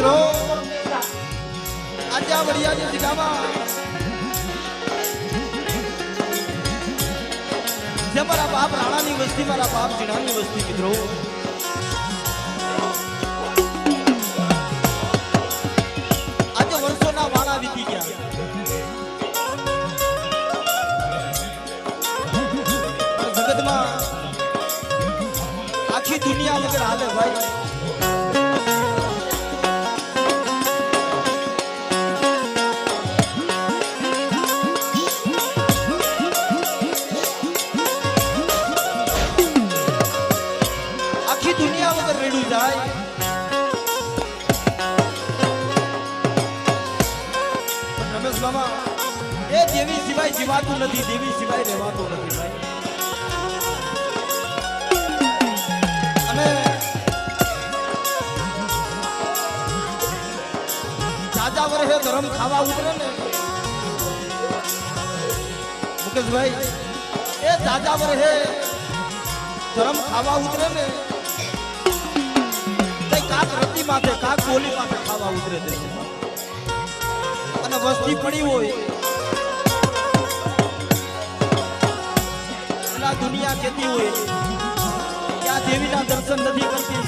મિત્રો આજે આ વડિયાની જગ્યામાં જે મારા બાપ રાણાની વસ્તી, મારા બાપ જીણાની વસ્તી મિત્રો આજે વર્ષોના વાળા વીતી ગયા. જગતમાં આખી દુનિયા વગર હાલે ભાઈ. દુનિયા વગર રેડું જાય. રમેશ મામા એ દેવી સિવાય જીવાતું નથી, દેવી સિવાય રહેવાતું નથી ભાઈ. અને જાજા વર્ષે ધર્મ ખાવા ઉતરે ને મુકેશભાઈ, એ જાજા વર્ષે ધર્મ ખાવા ઉતરે ને કાક રતી માથે, કાક બોલી માથે ખાવા ઉતરે છે. અને વસ્તી પડી હોય એટલે દુનિયા કહેતી હોય કે આ દેવીના દર્શન નથી કરતી,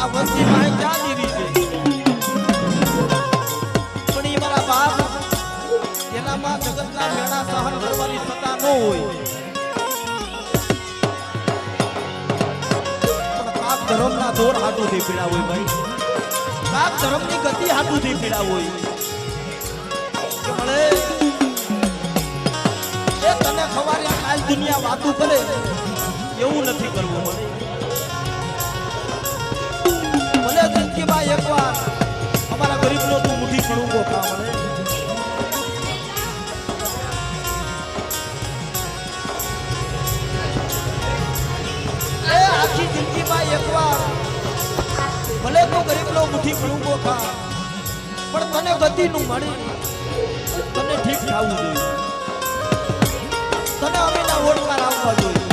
આ વસ્તી માં ક્યાં દેવી છે? પણ એ મારા બાપ એનામાં જગતના મેળા સહન કરવાની સત્તા ન હોય. ધર્મના દોર હાટુથી પીડા હોય ભાઈ, કાક ધર્મની ગતિ હાટુથી પીડા હોય. મળે એ તને ખવારે કાલ દુનિયા વાતું કરે એવું નથી કરવું. મળે જિંદગીમાં એકવાર અમારા ગરીબનો તું મુઠ્ઠી ખણું ખા. મળે આખી જિંદગીમાં એકવાર ભલે તો ગરીબનો મુઠ્ઠી ખણુંગો ખા, પણ તને ગતિનું મળી તને ઠીક થવું જોઈએ, તને અમીના ઓડકાર આવવા જોઈએ.